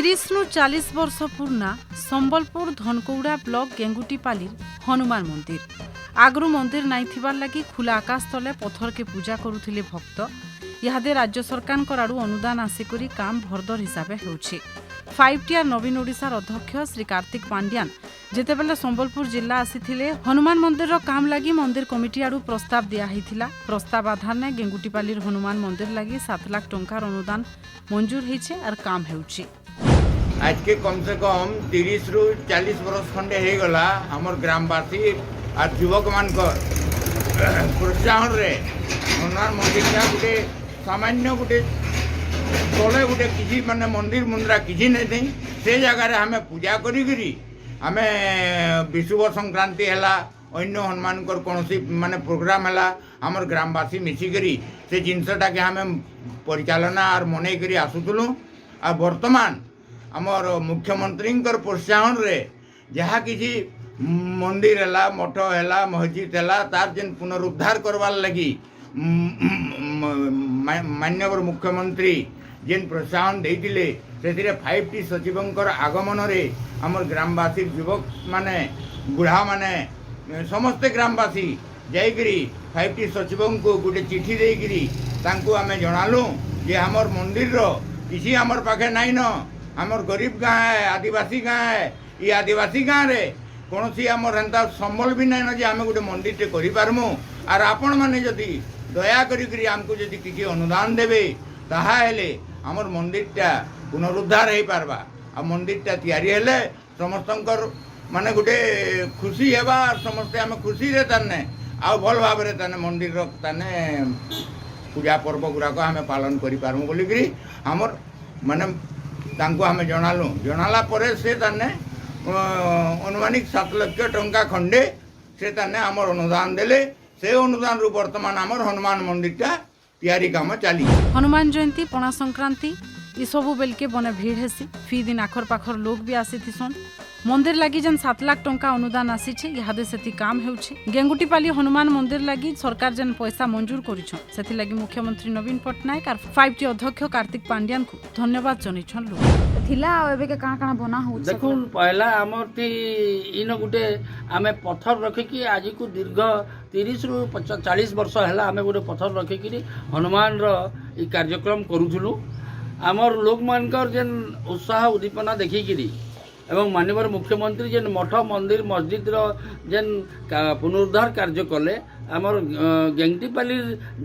30 ରୁ 40 वर्ष पूर्णा संबलपुर धनकौड़ा ब्लॉक गेंगुटीपाली हनुमान मंदिर आगरू मंदिर नाई थिबार लगी खुला आकाश तले पत्थर के पूजा करुथिले भक्त इहादे राज्य सरकार आड़ू अनुदान आसिकरी काम भरदर हिसाब होउछि 5टीआर नवीन ओडिशार अध्यक्ष श्री कार्तिक पांड्यान जेतेबेले संबलपुर जिला आसीथिले हनुमान मंदिर काम लगी मंदिर कमिटी आड़ू प्रस्ताव दिया हिथिला प्रस्ताव आधार ने गेंगुटीपाली हनुमान मंदिर लगी 7 लाख टंकार अनुदान मंजूर होइछे और काम होउछि। आज के कम से कम 30 ରୁ 40 वर्ष खंडे हो गला हमर ग्रामवासी और युवक मान प्रोत्साहन रे हनुमान मंदिर गोटे सामान्य गोटे तले गोटे किसी माने मंदिर मुंद्रा किसी नहीं से जगह हमें पूजा करी हमें विशुभ संक्रांति है अन्य हनुमान कौन माने प्रोग्राम है आमर ग्रामवासी मिसिकरी से जिनसटा के हमें परिचालना और मनई करी आसुलु आ वर्तमान आमर मुख्यमंत्री प्रोत्साहन रे जहाँ किसी मंदिर है मठ है मस्जिद है तार जेन पुनरुद्धार करवार लगी माननीय मुख्यमंत्री जेन प्रोत्साहन देइतिले से 5टी सचिवंकर आगमन रे हमर ग्रामवासी युवक माने बुढ़ा माने समस्त ग्रामवासी जाइकरी 5टी सचिवों को गोटे चिठी देकरी तांको आमे जणालु जे हमर मंदिर रो किसी हमर पाखे नाइन हमर गरीब गाँ है आदिवासी गाँ है ये आदिवासी गाँ रे कौन सी हमर हेन्ता संबल भी नाइन जे आमे गोटे मंदिर टे करि पारमु आर आपण माने जदि दया करी आमको जदि किसी अनुदान देबे ताहा हेले हमर मंदिरटा पुनरुद्धार हो पारबा आ मंदिरटा तैयारी हेले समस्तंकर माने गोटे खुशी हेबा समस्ते आम खुशी रे ताने आ भल भाव रे ताने मंदिर ताने पूजा पर्व गुराक आम पालन करि पारमु बोली करी हमर माने तांको आम जणालु जणाला परे से ताने अनुमानिक 7 लाख टंका खंडे से ताने हमर अनुदान देले से अनुदान रु वर्तमान हमर हनुमान मंदिरटा तैयारी काम चली। हनुमान जयंती पणा संक्रांति ई सबु बेल के बने भीड़ हेसी फी दिन आखर पाखर लोग भी आसी थिसन मंदिर लगी जन 7 लाख टंका अनुदान आसी छे इहादे सेति काम हेउछे गेंगुटीपाली हनुमान मंदिर लगी सरकार जन पैसा मंजूर करिछन सेति लगी मुख्यमंत्री नवीन पटनायक और 5टी अध्यक्ष कार्तिक पांड्यान को धन्यवाद जनिछन लोग थिला एबे के काना बना हो देखुन पहला हमर ती इन गुटे आमे पत्थर रखि कि आज को दीर्घ 30 ରୁ 40 वर्ष हैला आमे गुटे पत्थर रखि कि हनुमान रो ई कार्यक्रम करूथुलु आमर लोक मानकर जेन उत्साह उद्दीपना देखि कि एवं माननीय मुख्यमंत्री जेन मठ मंदिर मस्जिद रो जेन पुनरुद्धार कार्य कले आमर गेंगटीपाली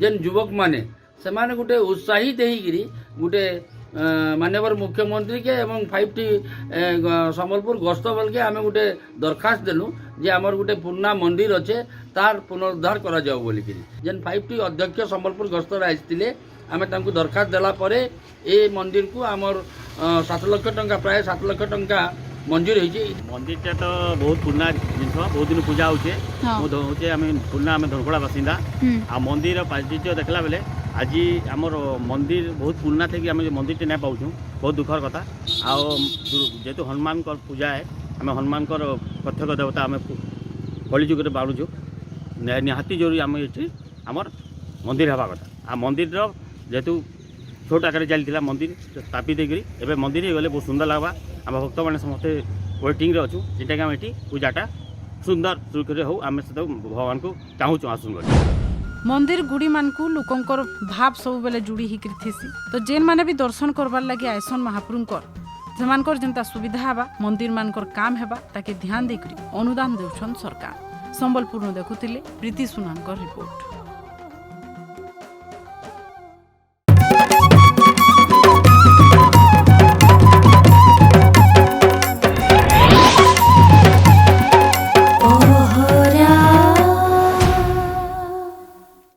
जेन युवक माने से माने गुटे उत्साही देहिगिरी गुटे माननीय मुख्यमंत्री के एवं 5टी संबलपुर गस्त बल के आमे गुटे दरखास्त देलु जे आमर गुटे पुरना मंदिर अच्छे तार पुनरुद्धार करा जाओ बोली कि जेन 5टी अध्यक्ष संबलपुर गस्त आइथिले आमे तांको दरखास्त देला परे ए मंदिर को आमर 7 लाख टंका प्राय 7 लाख टंका मंजूर होइछे। मंदिरटा तो बहुत पुरना जिनस बहुत दिन पूजा होचे होचे आमे पुरना आमे धनकड़ा बासिंदा आ मंदिर पाजिटिव देखला बेले आज आमर मंदिर बहुत पुरना थे कि आम मंदिर नहीं पाऊँ बहुत दुखर कथा जेहेतु हनुमान पूजा है आम हनुमान प्रत्यक्ष देवता आम कलिजुग बाणुचु निहाती जरूरी आम ये आमर मंदिर हवा कथा आ मंदिर जेहेतु छोट आकार चलता मंदिर स्थापित देकर एवं मंदिर हो गले बहुत सुंदर लगवा आम भक्त मैंने समस्ते वेटिंग रे अच्छू जोटा कि आम ये पूजाटा सुंदर सुरक्षित हो आम से भगवान को चाहूँ आसुन मंदिर गुड़ी मानकू लोकंकर भाव सब बेले जुड़ी ही थीसी तो जेन माने भी दर्शन करबार लगी आयसन महाप्रभुकर सेमानकर जेंता सुविधा हेबा मंदिर मानकर काम हेबा ताके ध्यान देकरी अनुदान देउछन सरकार। संबलपुर देखुतिले प्रीति सुनांकर रिपोर्ट।